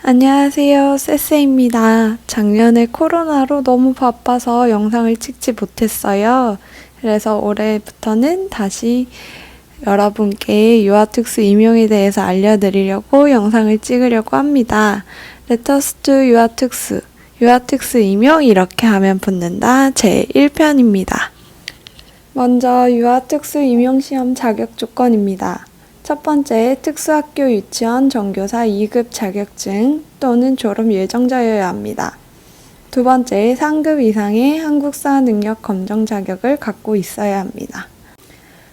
안녕하세요, 쎄쎄입니다. 작년에 코로나로 너무 바빠서 영상을 찍지 못했어요. 그래서 올해부터는 다시 여러분께 유아특수 임용에 대해서 알려드리려고 영상을 찍으려고 합니다. Let us do 유아특수, 유아특수 임용 이렇게 하면 붙는다 제 1편입니다. 먼저 유아특수 임용시험 자격 조건입니다. 첫 번째, 특수학교 유치원 정교사 2급 자격증 또는 졸업 예정자여야 합니다. 두 번째, 상급 이상의 한국사 능력 검정 자격을 갖고 있어야 합니다.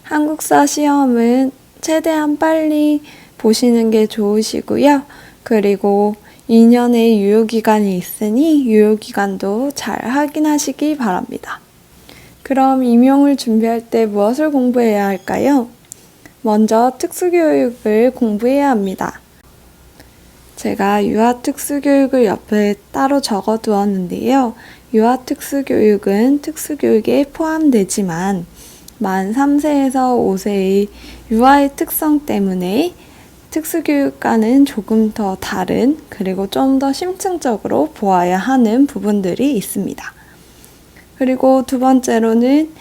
한국사 시험은 최대한 빨리 보시는 게 좋으시고요. 그리고 2년의 유효기간이 있으니 유효기간도 잘 확인하시기 바랍니다. 그럼 임용을 준비할 때 무엇을 공부해야 할까요? 먼저 특수교육을 공부해야 합니다. 제가 유아특수교육을 옆에 따로 적어 두었는데요. 유아특수교육은 특수교육에 포함되지만 만 3세에서 5세의 유아의 특성 때문에 특수교육과는 조금 더 다른 그리고 좀 더 심층적으로 보아야 하는 부분들이 있습니다. 그리고 두 번째로는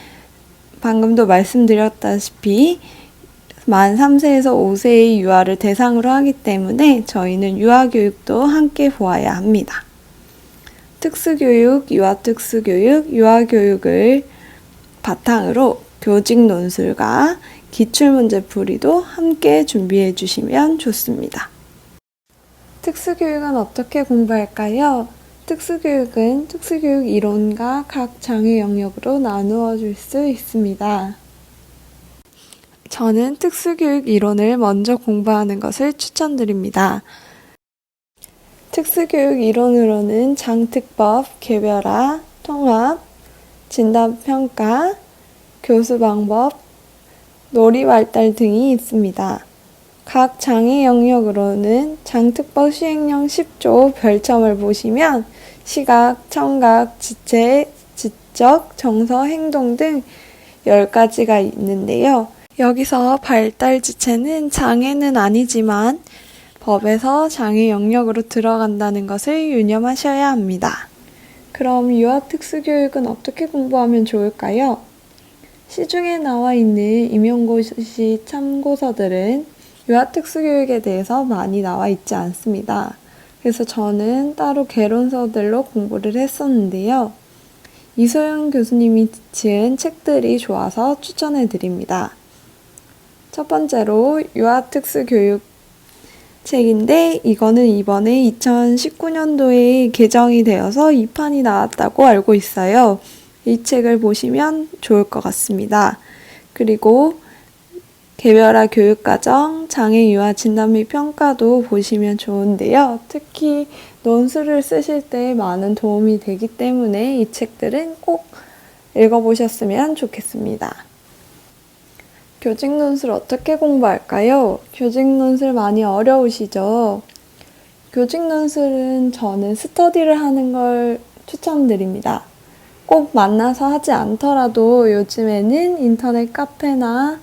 방금도 말씀드렸다시피 만 3세에서 5세의 유아를 대상으로 하기 때문에 저희는 유아교육도 함께 보아야 합니다. 특수교육, 유아특수교육, 유아교육을 바탕으로 교직 논술과 기출문제풀이도 함께 준비해 주시면 좋습니다. 특수교육은 어떻게 공부할까요? 특수교육은 특수교육 이론과 각 장애 영역으로 나누어 줄 수 있습니다. 저는 특수교육 이론을 먼저 공부하는 것을 추천드립니다. 특수교육 이론으로는 장특법, 개별화, 통합, 진단평가, 교수방법, 놀이발달 등이 있습니다. 각 장애 영역으로는 장특법 시행령 10조 별점을 보시면 시각, 청각, 지체, 지적, 정서, 행동 등 10가지가 있는데요. 여기서 발달지체는 장애는 아니지만 법에서 장애 영역으로 들어간다는 것을 유념하셔야 합니다. 그럼 유아특수교육은 어떻게 공부하면 좋을까요? 시중에 나와 있는 임용고시 참고서들은 유아특수교육에 대해서 많이 나와 있지 않습니다. 그래서 저는 따로 개론서들로 공부를 했었는데요. 이소영 교수님이 지은 책들이 좋아서 추천해 드립니다. 첫 번째로 유아특수교육 책인데 이거는 이번에 2019년도에 개정이 되어서 2판이 나왔다고 알고 있어요. 이 책을 보시면 좋을 것 같습니다. 그리고 개별화 교육과정, 장애 유아 진단 및 평가도 보시면 좋은데요. 특히 논술을 쓰실 때 많은 도움이 되기 때문에 이 책들은 꼭 읽어보셨으면 좋겠습니다. 교직 논술 어떻게 공부할까요? 교직 논술 많이 어려우시죠? 교직 논술은 저는 스터디를 하는 걸 추천드립니다. 꼭 만나서 하지 않더라도 요즘에는 인터넷 카페나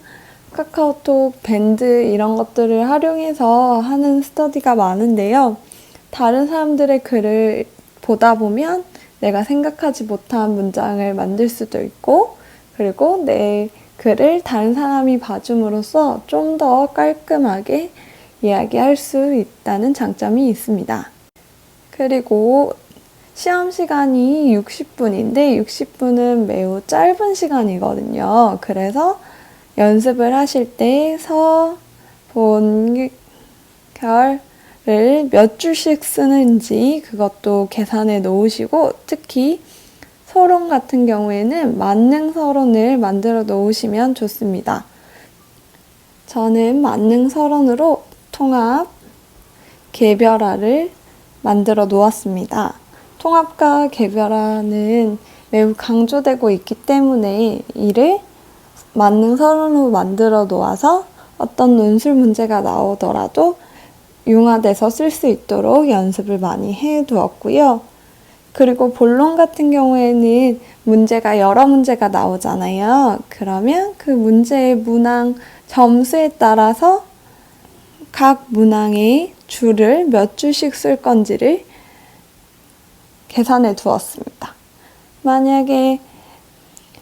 카카오톡, 밴드 이런 것들을 활용해서 하는 스터디가 많은데요. 다른 사람들의 글을 보다 보면 내가 생각하지 못한 문장을 만들 수도 있고 그리고 내 글을 다른 사람이 봐줌으로써 좀 더 깔끔하게 이야기할 수 있다는 장점이 있습니다. 그리고 시험 시간이 60분인데 60분은 매우 짧은 시간이거든요. 그래서 연습을 하실 때 서, 본, 결을 몇 줄씩 쓰는지 그것도 계산해 놓으시고 특히 서론 같은 경우에는 만능 서론을 만들어 놓으시면 좋습니다. 저는 만능 서론으로 통합, 개별화를 만들어 놓았습니다. 통합과 개별화는 매우 강조되고 있기 때문에 이를 만능 서론으로 만들어 놓아서 어떤 논술 문제가 나오더라도 융화돼서 쓸 수 있도록 연습을 많이 해 두었고요. 그리고 본론 같은 경우에는 문제가 여러 문제가 나오잖아요. 그러면 그 문제의 문항 점수에 따라서 각 문항의 줄을 몇 줄씩 쓸 건지를 계산해 두었습니다. 만약에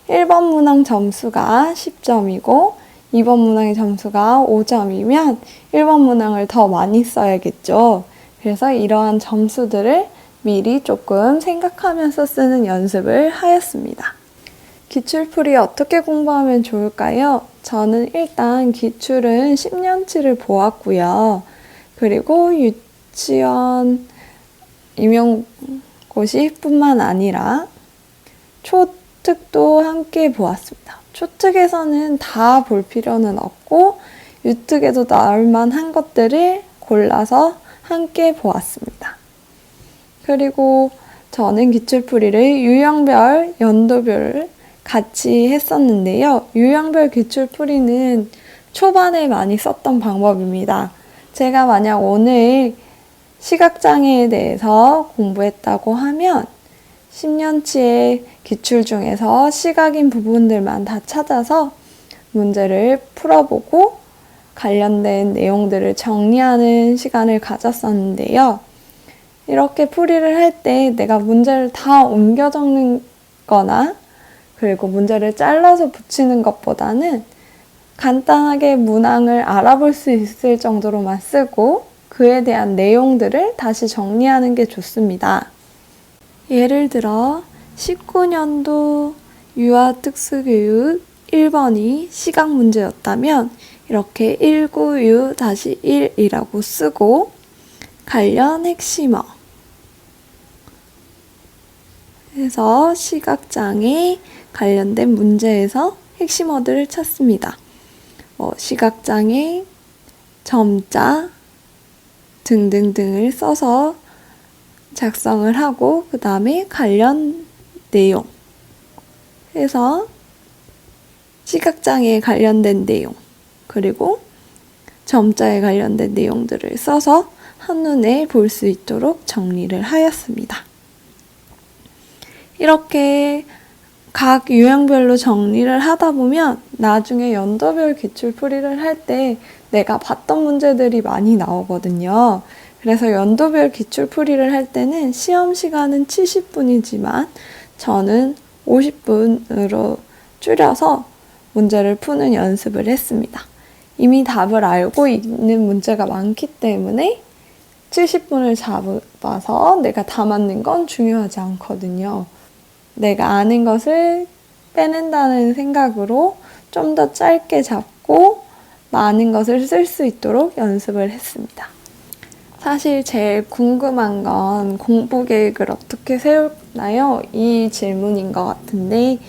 1번 문항 점수가 10점이고 2번 문항의 점수가 5점이면 1번 문항을 더 많이 써야겠죠. 그래서 이러한 점수들을 미리 조금 생각하면서 쓰는 연습을 하였습니다. 기출풀이 어떻게 공부하면 좋을까요? 저는 일단 기출은 10년치를 보았고요. 그리고 유치원, 임용고시 뿐만 아니라 초특도 함께 보았습니다. 초특에서는 다 볼 필요는 없고 유특에도 나올 만한 것들을 골라서 함께 보았습니다. 그리고 저는 기출풀이를 유형별, 연도별 같이 했었는데요. 유형별 기출풀이는 초반에 많이 썼던 방법입니다. 제가 만약 오늘 시각장애에 대해서 공부했다고 하면 10년치의 기출 중에서 시각인 부분들만 다 찾아서 문제를 풀어보고 관련된 내용들을 정리하는 시간을 가졌었는데요. 이렇게 풀이를 할 때 내가 문제를 다 옮겨 적는 거나 그리고 문제를 잘라서 붙이는 것보다는 간단하게 문항을 알아볼 수 있을 정도로만 쓰고 그에 대한 내용들을 다시 정리하는 게 좋습니다. 예를 들어 19년도 유아특수교육 1번이 시각 문제였다면 이렇게 19U-1이라고 쓰고 관련 핵심어 해서 시각장애 관련된 문제에서 핵심어들을 찾습니다. 시각장애, 점자 등등등을 써서 작성을 하고 그 다음에 관련 내용 해서 시각장애에 관련된 내용 그리고 점자에 관련된 내용들을 써서 한눈에 볼 수 있도록 정리를 하였습니다. 이렇게 각 유형별로 정리를 하다 보면 나중에 연도별 기출풀이를 할 때 내가 봤던 문제들이 많이 나오거든요. 그래서 연도별 기출풀이를 할 때는 시험 시간은 70분이지만 저는 50분으로 줄여서 문제를 푸는 연습을 했습니다. 이미 답을 알고 있는 문제가 많기 때문에 70분을 잡아서 내가 다 맞는 건 중요하지 않거든요. 내가 아는 것을 빼낸다는 생각으로 좀 더 짧게 잡고 많은 것을 쓸 수 있도록 연습을 했습니다. 사실 제일 궁금한 건 공부 계획을 어떻게 세우나요? 이 질문인 것 같은데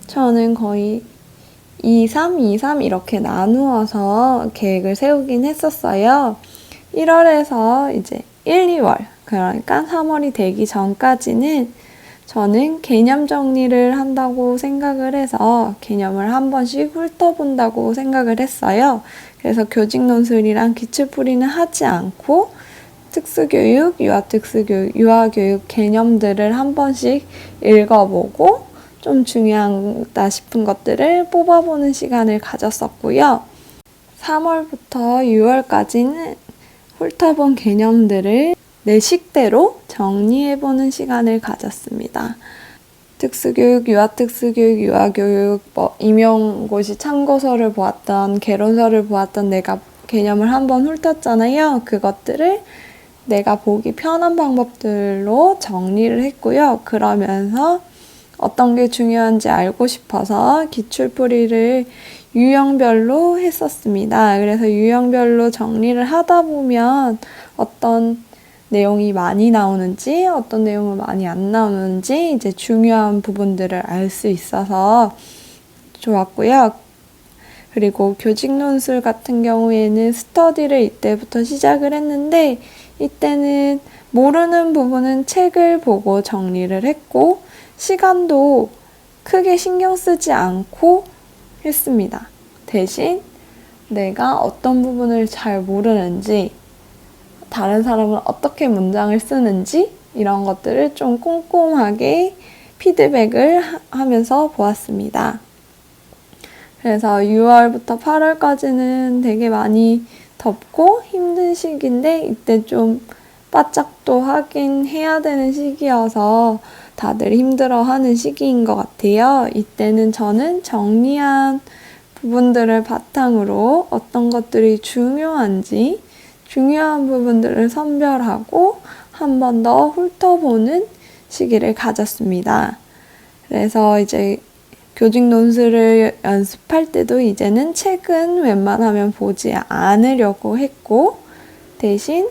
저는 거의 2, 3, 2, 3 이렇게 나누어서 계획을 세우긴 했었어요. 1월에서 이제 1, 2월 그러니까 3월이 되기 전까지는 저는 개념 정리를 한다고 생각을 해서 개념을 한 번씩 훑어본다고 생각을 했어요. 그래서 교직논술이랑 기출풀이는 하지 않고 특수교육, 유아특수교육, 유아교육 개념들을 한 번씩 읽어보고 좀 중요하다 싶은 것들을 뽑아보는 시간을 가졌었고요. 3월부터 6월까지는 훑어본 개념들을 내 식대로 정리해보는 시간을 가졌습니다. 특수교육, 유아특수교육, 유아교육, 임용고시 참고서를 보았던, 개론서를 보았던 내가 개념을 한번 훑었잖아요. 그것들을 내가 보기 편한 방법들로 정리를 했고요. 그러면서 어떤 게 중요한지 알고 싶어서 기출풀이를 유형별로 했었습니다. 그래서 유형별로 정리를 하다 보면 어떤 내용이 많이 나오는지 어떤 내용은 많이 안 나오는지 이제 중요한 부분들을 알 수 있어서 좋았고요. 그리고 교직논술 같은 경우에는 스터디를 이때부터 시작을 했는데 이때는 모르는 부분은 책을 보고 정리를 했고 시간도 크게 신경 쓰지 않고 했습니다. 대신 내가 어떤 부분을 잘 모르는지 다른 사람은 어떻게 문장을 쓰는지 이런 것들을 좀 꼼꼼하게 피드백을 하면서 보았습니다. 그래서 6월부터 8월까지는 되게 많이 더 덥고 힘든 시기인데 이때 좀 바짝도 하긴 해야 되는 시기여서 다들 힘들어하는 시기인 것 같아요. 이때는 저는 정리한 부분들을 바탕으로 어떤 것들이 중요한지 중요한 부분들을 선별하고 한 번 더 훑어보는 시기를 가졌습니다. 그래서 이제 교직 논술을 연습할 때도 이제는 책은 웬만하면 보지 않으려고 했고, 대신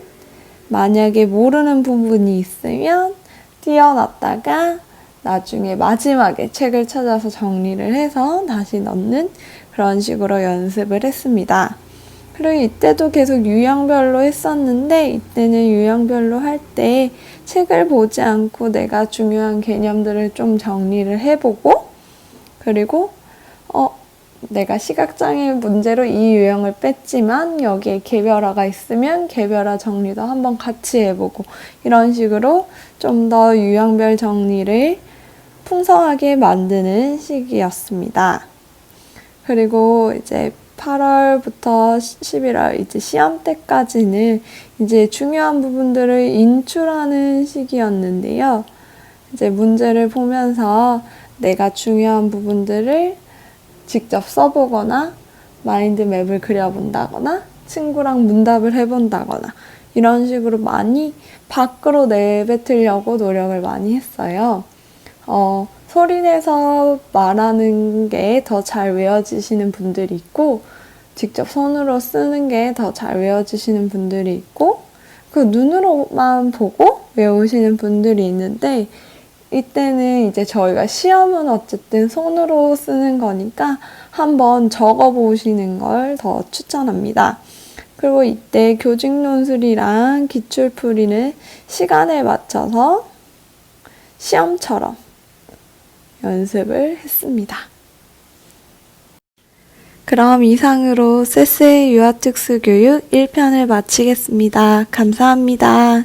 만약에 모르는 부분이 있으면 띄어놨다가 나중에 마지막에 책을 찾아서 정리를 해서 다시 넣는 그런 식으로 연습을 했습니다. 그리고 이때도 계속 유형별로 했었는데, 이때는 유형별로 할 때 책을 보지 않고 내가 중요한 개념들을 좀 정리를 해보고, 그리고 내가 시각장애 문제로 이 유형을 뺐지만 여기에 개별화가 있으면 개별화 정리도 한번 같이 해보고, 이런 식으로 좀 더 유형별 정리를 풍성하게 만드는 시기였습니다. 그리고 이제 8월부터 11월 이제 시험 때까지는 이제 중요한 부분들을 인출하는 시기였는데요. 이제 문제를 보면서 내가 중요한 부분들을 직접 써보거나 마인드맵을 그려본다거나 친구랑 문답을 해본다거나 이런 식으로 많이 밖으로 내뱉으려고 노력을 많이 했어요. 소리내서 말하는 게 더 잘 외워지시는 분들이 있고, 직접 손으로 쓰는 게 더 잘 외워지시는 분들이 있고, 그 눈으로만 보고 외우시는 분들이 있는데, 이때는 이제 저희가 시험은 어쨌든 손으로 쓰는 거니까 한번 적어 보시는 걸 더 추천합니다. 그리고 이때 교직 논술이랑 기출풀이는 시간에 맞춰서 시험처럼 연습을 했습니다. 그럼 이상으로 세스의 유아특수교육 1편을 마치겠습니다. 감사합니다.